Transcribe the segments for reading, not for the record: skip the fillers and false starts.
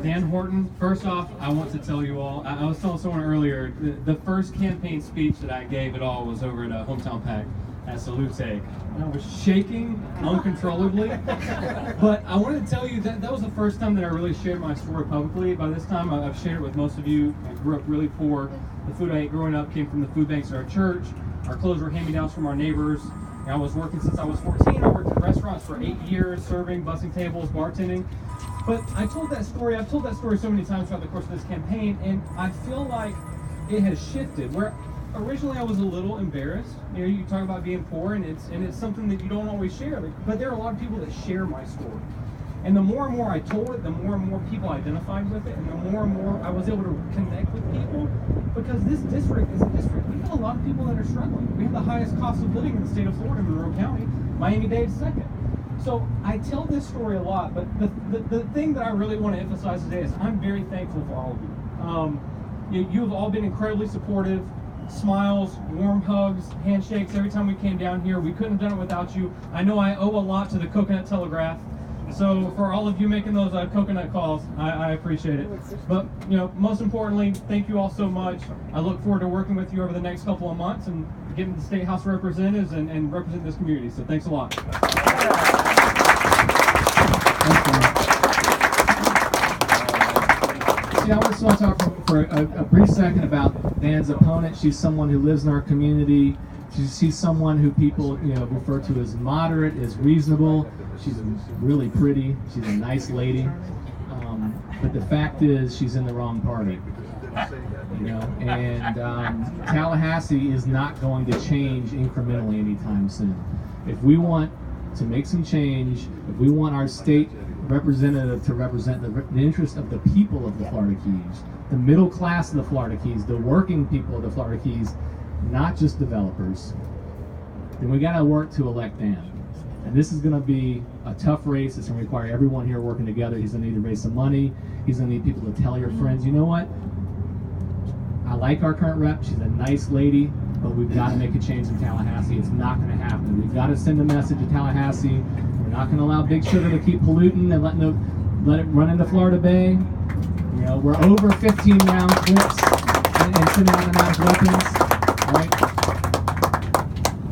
Dan Horton. First off, I want to tell you all, I was telling someone earlier, the first campaign speech that I gave at all was over at a Hometown Pack at Salute. And I was shaking uncontrollably. But I wanted to tell you that was the first time that I really shared my story publicly. By this time, I've shared it with most of you. I grew up really poor. The food I ate growing up came from the food banks at our church. Our clothes were hand-me-downs from our neighbors. And I was working since I was 14. I worked in restaurants for 8 years, serving, bussing tables, bartending. But I've told that story so many times throughout the course of this campaign, and I feel like it has shifted. Where originally I was a little embarrassed. You know, you talk about being poor, and it's something that you don't always share. But there are a lot of people that share my story. And the more and more I told it, the more and more people identified with it, and the more and more I was able to connect with people. Because this district is a district. We have a lot of people that are struggling. We have the highest cost of living in the state of Florida, Monroe County. Miami-Dade's second. So I tell this story a lot, but the thing that I really want to emphasize today is I'm very thankful for all of you. You've all been incredibly supportive. Smiles, warm hugs, handshakes every time we came down here. We couldn't have done it without you. I know I owe a lot to the Coconut Telegraph. So for all of you making those coconut calls, I appreciate it. But most importantly, thank you all so much. I look forward to working with you over the next couple of months and getting to the State House of Representatives and represent this community. So thanks a lot. See, I just want to talk for a brief second about Dan's opponent. She's someone who lives in our community. She's someone who people refer to as moderate, as reasonable. She's really pretty. She's a nice lady. But the fact is, she's in the wrong party. And Tallahassee is not going to change incrementally anytime soon. If we want to make some change, if we want our state representative to represent the interest of the people of the Florida Keys, the middle class of the Florida Keys, the working people of the Florida Keys, not just developers, then we got to work to elect Dan. And this is going to be a tough race. It's going to require everyone here working together. He's going to need to raise some money. He's going to need people to tell your friends, you know what? I like our current rep. She's a nice lady, but we've got to make a change in Tallahassee. It's not going to happen. We've got to send a message to Tallahassee. We're not going to allow Big Sugar to keep polluting and let it run into Florida Bay. We're over 15 round clips and sending out automatic weapons. Right?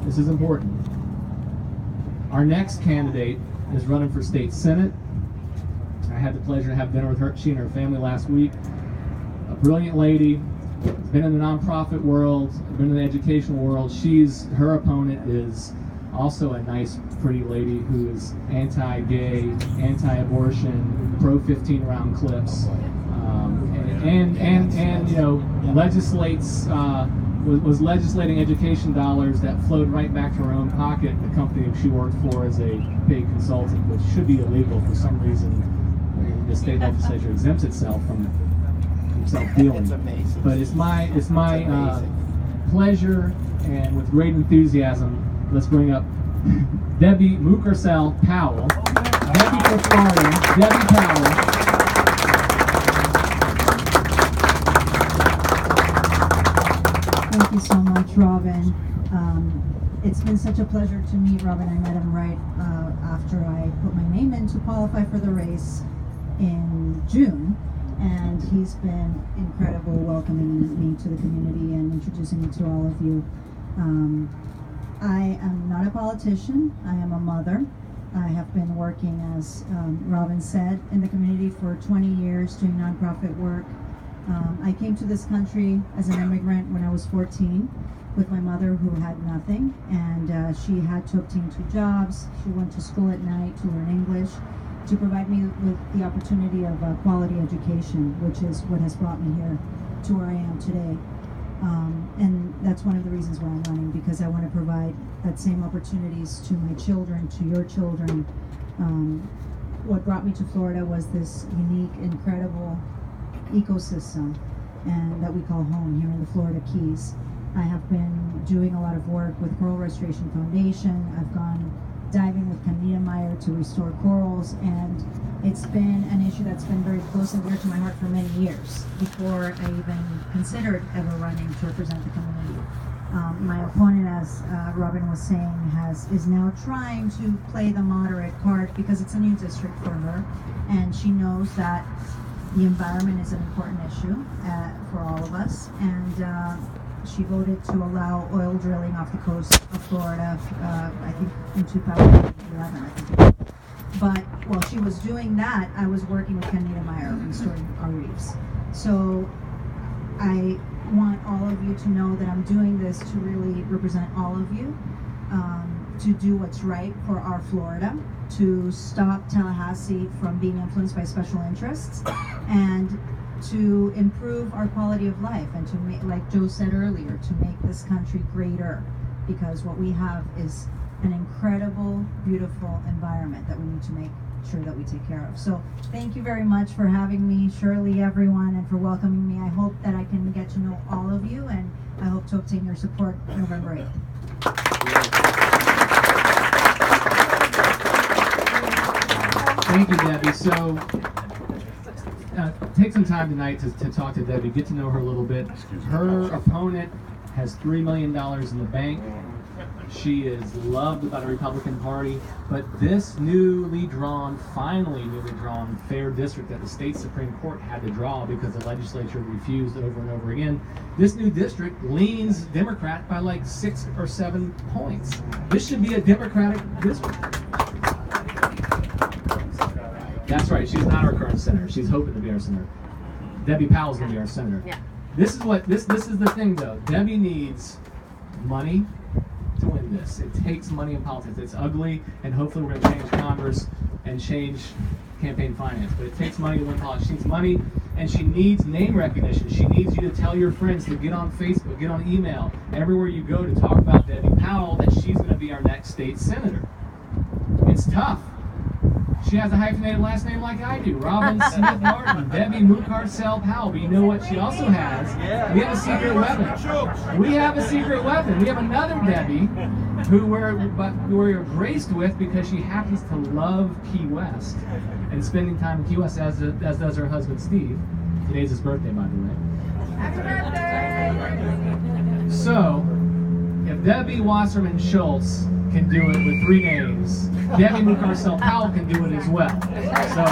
This is important. Our next candidate is running for state senate. I had the pleasure to have dinner with her, she and her family last week. A brilliant lady, been in the nonprofit world, been in the educational world. Her opponent is also a nice, pretty lady who is anti-gay, anti-abortion, pro 15 round clips, and legislates. Was legislating education dollars that flowed right back to her own pocket, the company she worked for as a paid consultant, which should be illegal for some reason. The state legislature exempts itself from self-dealing. But it's my pleasure, and with great enthusiasm, let's bring up Debbie Mukersell Powell. Debbie for Florida, Debbie Powell. Thank you so much, Robin. It's been such a pleasure to meet Robin. I met him right after I put my name in to qualify for the race in June, and he's been incredible welcoming me to the community and introducing me to all of you. I am not a politician. I am a mother. I have been working, as Robin said, in the community for 20 years doing nonprofit work. I came to this country as an immigrant when I was 14 with my mother, who had nothing, and she had to obtain 2 jobs. She went to school at night to learn English to provide me with the opportunity of quality education, which is what has brought me here to where I am today. And that's one of the reasons why I'm running, because I want to provide that same opportunities to my children, to your children. What brought me to Florida was this unique, incredible ecosystem and that we call home here in the Florida Keys. I have been doing a lot of work with Coral Restoration Foundation. I've gone diving with Candida Meyer to restore corals, and it's been an issue that's been very close and dear to my heart for many years before I even considered ever running to represent the community. My opponent, as Robin was saying, is now trying to play the moderate card because it's a new district for her, and she knows that the environment is an important issue for all of us, and she voted to allow oil drilling off the coast of Florida, I think in 2011, I think. But while she was doing that, I was working with Ken Niedermeyer restoring our reefs. So I want all of you to know that I'm doing this to really represent all of you, to do what's right for our Florida, to stop Tallahassee from being influenced by special interests, and to improve our quality of life, and to make, like Joe said earlier, to make this country greater, because what we have is an incredible, beautiful environment that we need to make sure that we take care of. So thank you very much for having me, Shirley, everyone, and for welcoming me. I hope that I can get to know all of you, and I hope to obtain your support November 8th. Thank you, Debbie. So, take some time tonight to talk to Debbie, get to know her a little bit. Her opponent has $3 million in the bank. She is loved by the Republican Party, but this finally newly drawn fair district that the state Supreme Court had to draw because the legislature refused over and over again, this new district leans Democrat by like 6 or 7 points. This should be a Democratic district. That's right, she's not our current senator. She's hoping to be our senator. Debbie Powell's going to be our senator. Yeah. This is the thing, though. Debbie needs money to win this. It takes money in politics. It's ugly, and hopefully we're going to change Congress and change campaign finance. But it takes money to win politics. She needs money, and she needs name recognition. She needs you to tell your friends to get on Facebook, get on email, everywhere you go to talk about Debbie Powell, that she's going to be our next state senator. It's tough. She has a hyphenated last name like I do, Robin Smith Martin, Debbie Mucarsel Powell. But you know what she also has? We have a secret weapon. We have a secret weapon. We have another Debbie who we're graced with because she happens to love Key West and spending time in Key West, as does her husband Steve. Today's his birthday, by the way. Happy birthday! So, if Debbie Wasserman Schultz can do it with 3 names, Debbie Mucarsel Powell can do it as well. So,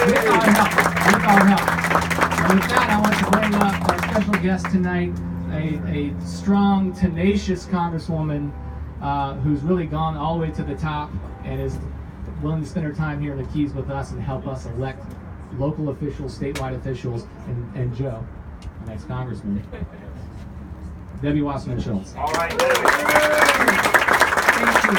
with our help. And with that, I want to bring up our special guest tonight, a strong, tenacious congresswoman who's really gone all the way to the top and is willing to spend her time here in the Keys with us and help us elect local officials, statewide officials, and Joe, the next congressman. Debbie Wasserman Schultz. All right, Debbie. Thank you.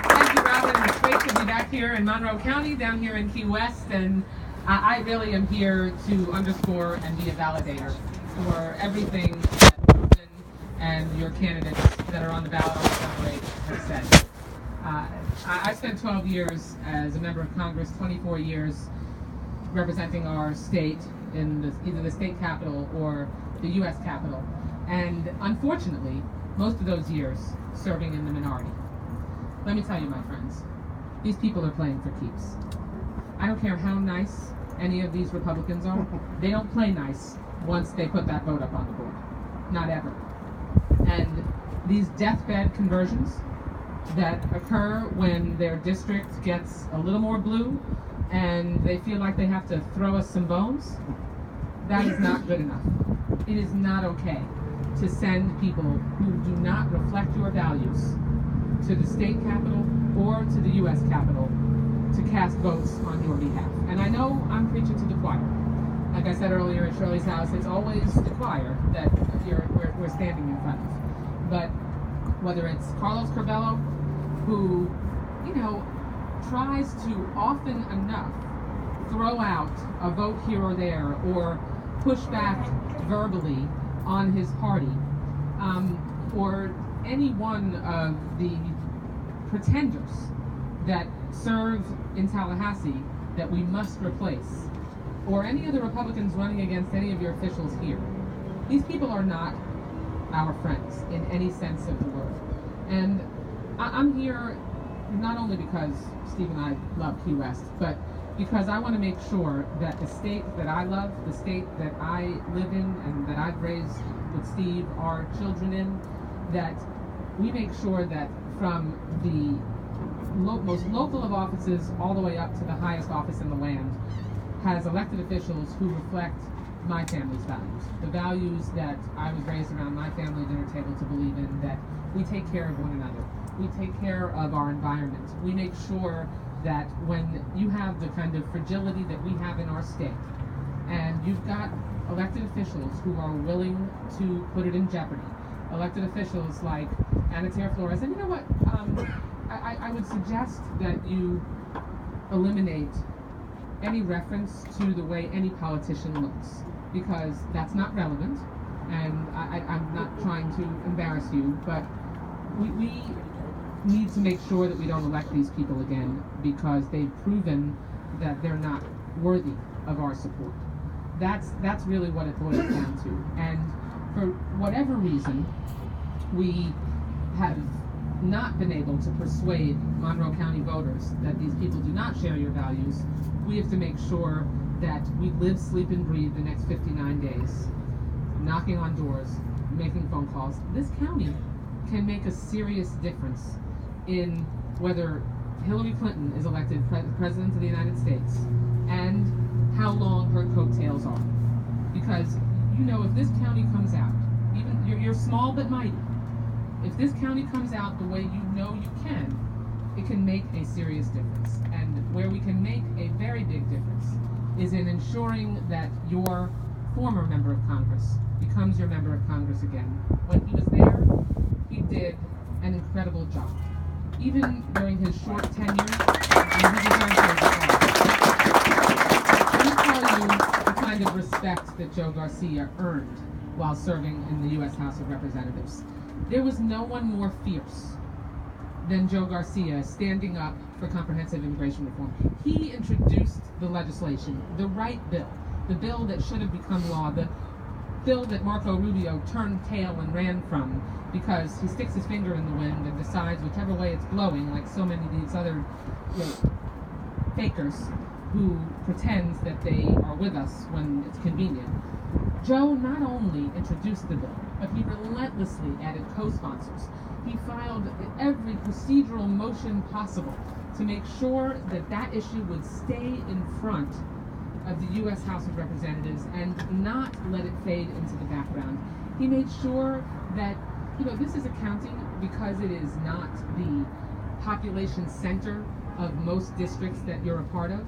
Thank you, Robin. It's great to be back here in Monroe County, down here in Key West, and I really am here to underscore and be a validator for everything that Robin and your candidates that are on the ballot on November 8th have said. I spent 12 years as a member of Congress, 24 years representing our state in either the state capitol or the U.S. Capitol. And unfortunately, most of those years serving in the minority. Let me tell you, my friends, these people are playing for keeps. I don't care how nice any of these Republicans are, they don't play nice once they put that vote up on the board. Not ever. And these deathbed conversions that occur when their district gets a little more blue and they feel like they have to throw us some bones, that is not good enough. It is not okay to send people who do not reflect your values to the state capitol or to the U.S. Capitol to cast votes on your behalf. And I know I'm preaching to the choir. Like I said earlier at Shirley's house, it's always the choir that we're standing in front of. But whether it's Carlos Curbelo, who, tries to often enough throw out a vote here or there or push back verbally on his party, or any one of the pretenders that serve in Tallahassee that we must replace, or any of the Republicans running against any of your officials here. These people are not our friends in any sense of the word. And I'm here not only because Steve and I love Key West, but because I want to make sure that the state that I love, the state that I live in and that I've raised with Steve our children in, that we make sure that from the most local of offices all the way up to the highest office in the land, has elected officials who reflect my family's values, the values that I was raised around my family dinner table to believe in, that we take care of one another, we take care of our environment, we make sure that when you have the kind of fragility that we have in our state, and you've got elected officials who are willing to put it in jeopardy, elected officials like Anatair Flores, and you know what, I would suggest that you eliminate any reference to the way any politician looks, because that's not relevant, and I'm not trying to embarrass you, but we need to make sure that we don't elect these people again because they've proven that they're not worthy of our support. That's really what it boils down to. And for whatever reason, we have not been able to persuade Monroe County voters that these people do not share your values. We have to make sure that we live, sleep, and breathe the next 59 days, knocking on doors, making phone calls. This county can make a serious difference in whether Hillary Clinton is elected President of the United States and how long her coattails are. Because, you know, if this county comes out, even you're small but mighty, if this county comes out the way you know you can, it can make a serious difference. And where we can make a very big difference is in ensuring that your former member of Congress becomes your member of Congress again. When he was there, he did an incredible job. Even during his short tenure, he deserves his Let me tell you the kind of respect that Joe Garcia earned while serving in the U.S. House of Representatives. There was no one more fierce than Joe Garcia standing up for comprehensive immigration reform. He introduced the legislation, the right bill, the bill that should have become law, the bill that Marco Rubio turned tail and ran from because he sticks his finger in the wind and decides whichever way it's blowing, like so many of these other fakers who pretend that they are with us when it's convenient. Joe not only introduced the bill, but he relentlessly added co-sponsors. He filed every procedural motion possible to make sure that that issue would stay in front of the U.S. House of Representatives and not let it fade into the background. He made sure that, you know, this is a county, because it is not the population center of most districts that you're a part of.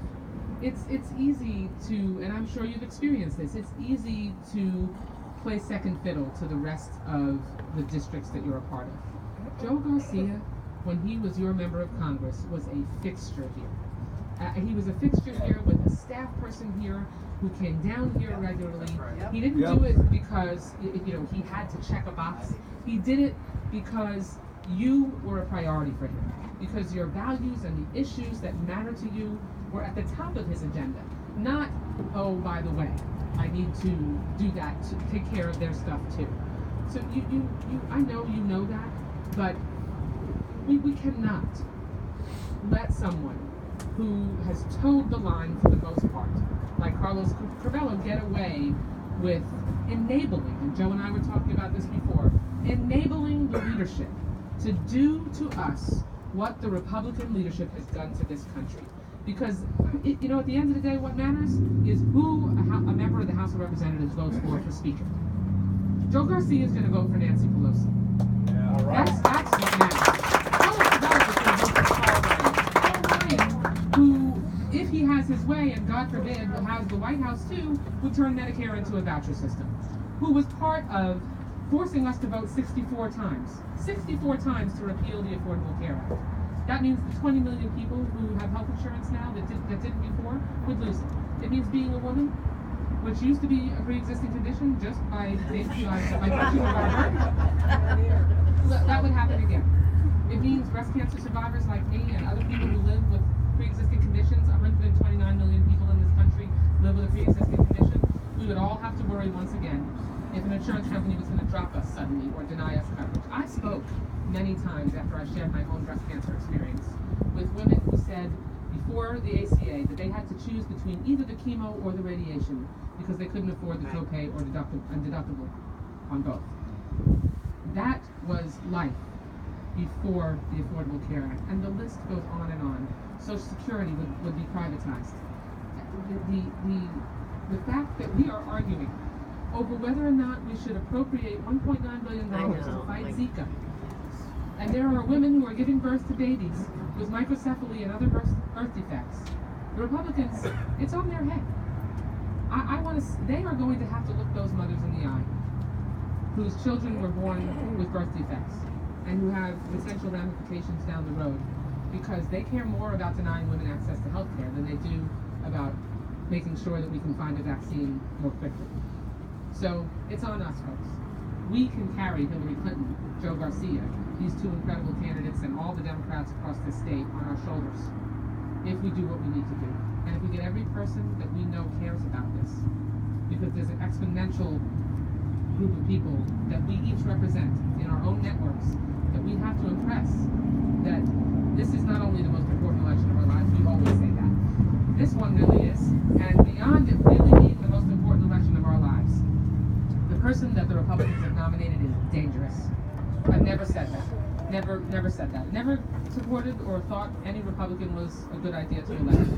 It's easy to, and I'm sure you've experienced this, it's easy to play second fiddle to the rest of the districts that you're a part of. Joe Garcia, when he was your member of Congress, was a fixture here. He was a fixture here with a staff person here who came down here regularly. He didn't do it because he had to check a box. He did it because you were a priority for him, because your values and the issues that matter to you were at the top of his agenda. Not, oh, by the way, I need to do that to take care of their stuff too. So I know you know that, but we cannot let someone who has towed the line for the most part, like Carlos Curvelo, get away with enabling, and Joe and I were talking about this before, enabling the leadership to do to us what the Republican leadership has done to this country. Because, at the end of the day, what matters is who a member of the House of Representatives votes for Speaker. Joe Garcia is going to vote for Nancy Pelosi. Yeah, all right. That's what matters. Carlos Curvelo is going to vote for Paul Ryan, who, if he has his way, and God forbid, has the White House too, would turn Medicare into a voucher system. Who was part of forcing us to vote 64 times to repeal the Affordable Care Act. That means the 20 million people who have health insurance now that didn't before would lose it. It means being a woman, which used to be a pre-existing condition just by touching our birth. That would happen again. It means breast cancer survivors like me and other people who live with pre-existing conditions. 129 million people in this country live with a pre-existing condition. We would all have to worry once again if an insurance company was going to drop us suddenly or deny us coverage. I spoke many times after I shared my own breast cancer experience with women who said before the ACA that they had to choose between either the chemo or the radiation because they couldn't afford the copay or deductible on both. That was life before the Affordable Care Act, and the list goes on and on. Social Security would be privatized. the fact that we are arguing over whether or not we should appropriate $1.9 billion to fight Zika. And there are women who are giving birth to babies with microcephaly and other birth defects. The Republicans, it's on their head. They are going to have to look those mothers in the eye whose children were born with birth defects and who have potential ramifications down the road, because they care more about denying women access to health care than they do about making sure that we can find a vaccine more quickly. So it's on us, folks. We can carry Hillary Clinton, Joe Garcia, these two incredible candidates, and all the Democrats across this state on our shoulders if we do what we need to do. And if we get every person that we know cares about this, because there's an exponential group of people that we each represent in our own networks that we have to impress, that this is not only the most important election of our lives, we always say that. This one really is, and beyond it really being the most important election of our lives, the person that the Republicans have nominated is dangerous. I've never said that. Never said that. Never supported or thought any Republican was a good idea to elect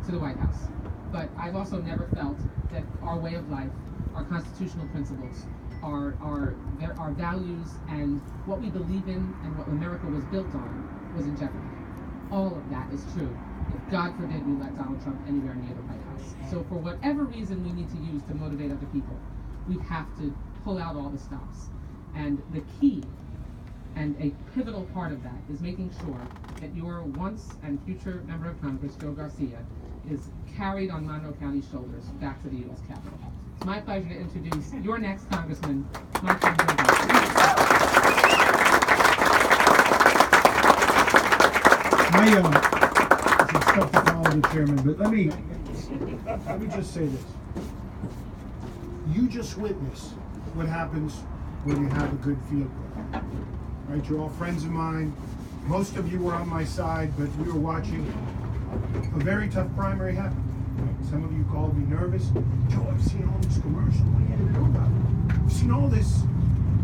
to the White House. But I've also never felt that our way of life, our constitutional principles, our values, and what we believe in and what America was built on was in jeopardy. All of that is true if, God forbid, we let Donald Trump anywhere near the White House. So for whatever reason we need to use to motivate other people, we have to pull out all the stops. And the key and a pivotal part of that is making sure that your once and future member of Congress, Joe Garcia, is carried on Monroe County's shoulders back to the U.S. Capitol. It's my pleasure to introduce your next Congressman, my friend Joe Garcia. It's tough to follow the chairman, but let me just say this. You just witnessed what happens when you have a good field goal. Right? You're all friends of mine. Most of you were on my side, but we were watching a very tough primary happen. Some of you called me nervous. Joe, I've seen all this commercial. What are you going to do about it? I've seen all this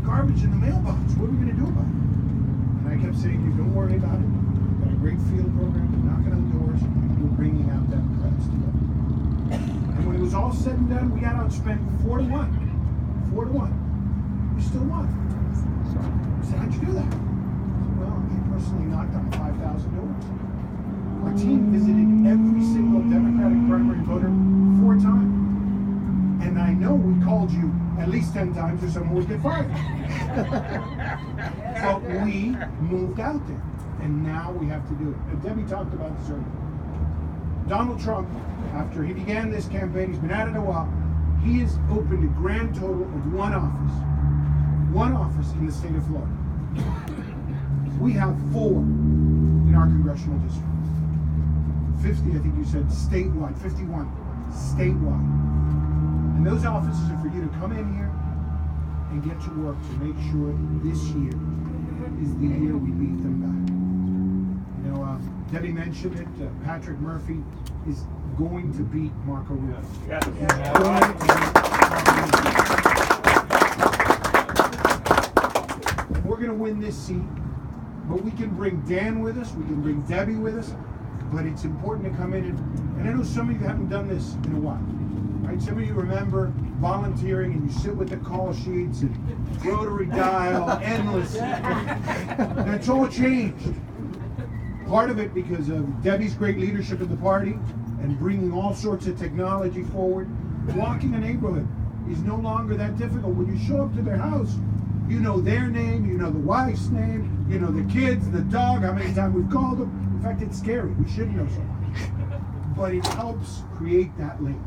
garbage in the mailbox. What are we going to do about it? And I kept saying, don't worry about it. We've got a great field program. We're knocking on doors. We're bringing out Democrats together. And when it was all said and done, we got outspent 4-1. 4-1. We still won. I said, how'd you do that? I said, well, I personally knocked on 5,000 doors. Our team visited every single Democratic primary voter 4 times. And I know we called you at least 10 times or someone would get fired. But we moved out there. And now we have to do it. And Debbie talked about this earlier. Donald Trump, after he began this campaign, he's been at it a while, he has opened a grand total of 1 office. 1 office in the state of Florida. We have 4 in our congressional district. 50, I think you said, statewide. 51 statewide. And those offices are for you to come in here and get to work to make sure this year is the year we beat them back. You know, Debbie mentioned it. Patrick Murphy is going to beat Marco Rubio. We're going to win this seat, but we can bring Dan with us, we can bring Debbie with us, but it's important to come in and I know some of you haven't done this in a while, right? Some of you remember volunteering and you sit with the call sheets and rotary dial, endless. That's all changed. Part of it because of Debbie's great leadership in the party and bringing all sorts of technology forward. Walking a neighborhood is no longer that difficult. When you show up to their house, you know their name, you know the wife's name, you know the kids, the dog, how many times we've called them. In fact, it's scary. We should know so much. But it helps create that link.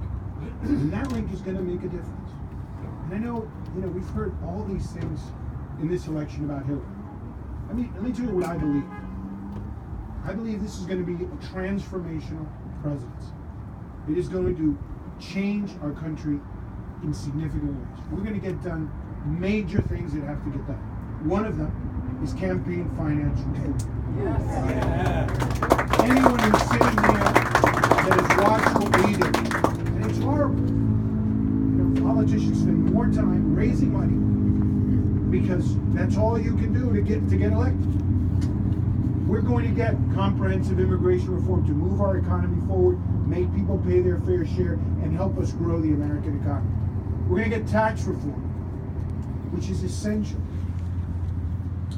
And that link is going to make a difference. And I know, we've heard all these things in this election about Hillary. I mean, let me tell you what I believe. I believe this is going to be a transformational presidency. It is going to change our country in significant ways. We're going to get done major things that have to get done. One of them is campaign finance reform. Yes. Anyone who's sitting there that has watched what we do, and it's horrible. Politicians spend more time raising money because that's all you can do to get elected. We're going to get comprehensive immigration reform to move our economy forward, make people pay their fair share, and help us grow the American economy. We're going to get tax reform, which is essential.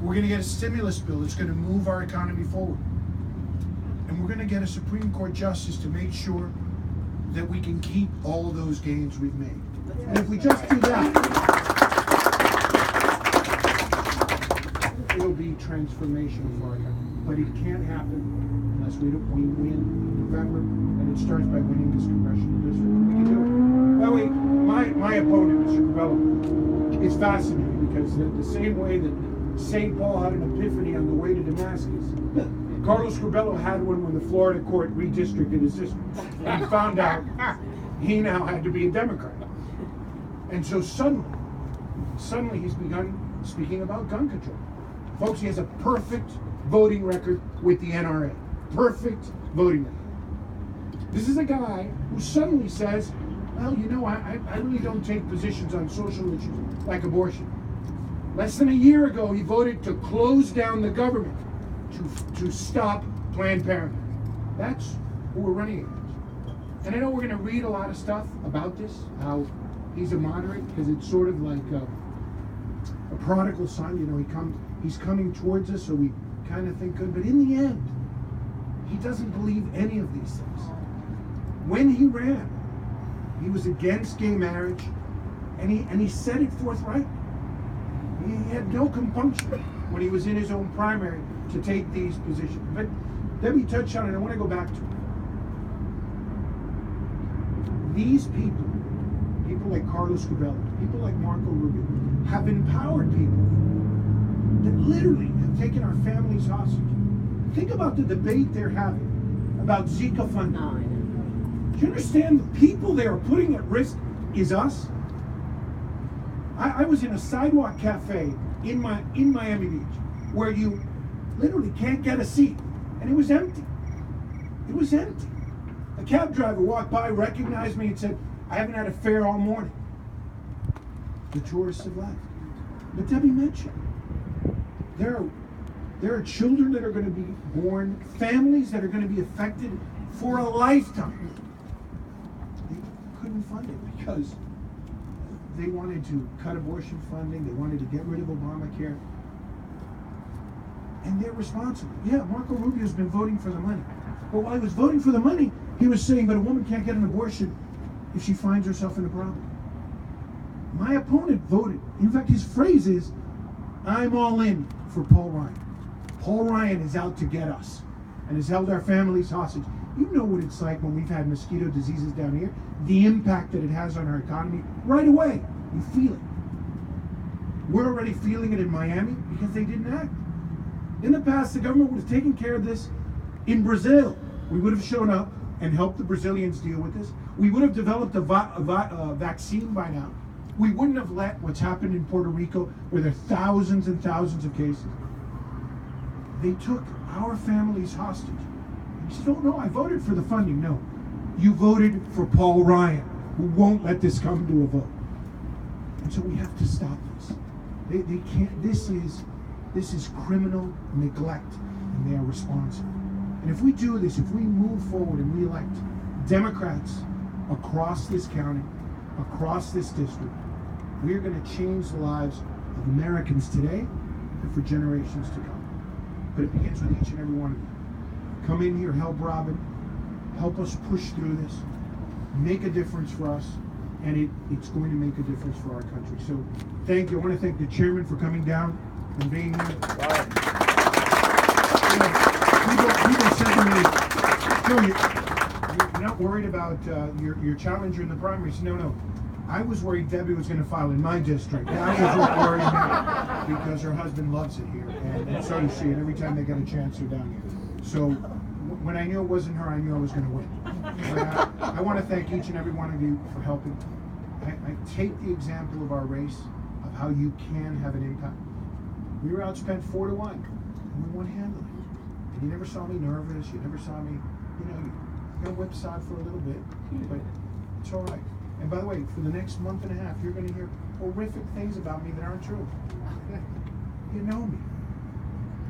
We're going to get a stimulus bill that's going to move our economy forward. And we're going to get a Supreme Court justice to make sure that we can keep all of those gains we've made. And if we just do that, it'll be transformational for our country. But it can't happen unless we win in November, and it starts by winning this congressional district. We can do it. By the way, my opponent, Mr. Corbello, is fascinating because the same way that St. Paul had an epiphany on the way to Damascus, Carlos Corbello had one when the Florida court redistricted his district. And he found out he now had to be a Democrat. And so suddenly he's begun speaking about gun control. Folks, he has a perfect voting record with the NRA. Perfect voting record. This is a guy who suddenly says, well, you know, I really don't take positions on social issues like abortion. Less than a year ago, he voted to close down the government to stop Planned Parenthood. That's who we're running against. And I know we're going to read a lot of stuff about this, how he's a moderate, because it's sort of like a prodigal son. You know, he's coming towards us, so we kind of think good. But in the end, he doesn't believe any of these things. When he ran, he was against gay marriage, and he said it forthright. He had no compunction when he was in his own primary to take these positions. But Debbie touched on it, I want to go back to it. These people like Carlos Corbello, people like Marco Rubio, have empowered people that literally have taken our families hostage. Think about the debate they're having about Zika funding. Do you understand the people they are putting at risk is us? I was in a sidewalk cafe in Miami Beach where you literally can't get a seat, and it was empty. It was empty. A cab driver walked by, recognized me, and said, I haven't had a fare all morning. The tourists have left. But Debbie mentioned, there are children that are going to be born, families that are going to be affected for a lifetime. They couldn't fund it because they wanted to cut abortion funding, they wanted to get rid of Obamacare. And they're responsible. Yeah, Marco Rubio's been voting for the money. But while he was voting for the money, he was saying, but a woman can't get an abortion if she finds herself in a problem. My opponent voted. In fact, his phrase is, I'm all in for Paul Ryan. Paul Ryan is out to get us and has held our families hostage. You know what it's like when we've had mosquito diseases down here, the impact that it has on our economy. Right away, you feel it. We're already feeling it in Miami because they didn't act. In the past, the government would have taken care of this in Brazil. We would have shown up and helped the Brazilians deal with this. We would have developed a vaccine by now. We wouldn't have let what's happened in Puerto Rico, where there are thousands and thousands of cases. They took our families hostage. You said, oh no, I voted for the funding. No, you voted for Paul Ryan, who won't let this come to a vote. And so we have to stop this. They can't. This is criminal neglect, and they are responsible. And if we do this, if we move forward and we elect Democrats across this county, across this district, we are going to change the lives of Americans today and for generations to come. But it begins with each and every one of you. Come in here, help Robin, help us push through this, make a difference for us, and it's going to make a difference for our country. So thank you. I want to thank the chairman for coming down and being here. People said to me, no, you're not worried about your challenger in the primary. I said, no. I was worried Debbie was going to file in my district. I was worried now because her husband loves it here, and so does she. And every time they get a chance, they're down here. So when I knew it wasn't her, I knew I was going to win. But I want to thank each and every one of you for helping. I take the example of our race, of how you can have an impact. We were outspent 4-1, and we won handily. And you never saw me nervous. You never saw me, you got whipsawed for a little bit, but it's all right. And by the way, for the next month and a half, you're going to hear horrific things about me that aren't true. You know me.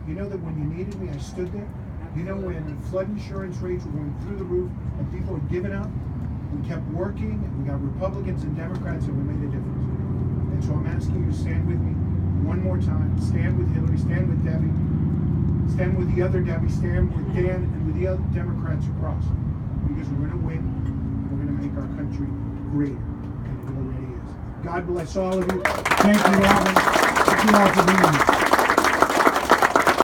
You know that when you needed me, I stood there. You know, when flood insurance rates were going through the roof and people had given up, we kept working, and we got Republicans and Democrats, and we made a difference. And so I'm asking you to stand with me one more time. Stand with Hillary, stand with Debbie, stand with the other Debbie, stand with Dan and with the other Democrats across. Because we're going to win. We're going to make our country greater than it already is. God bless all of you. Thank you, Robin. Thank you all for being here.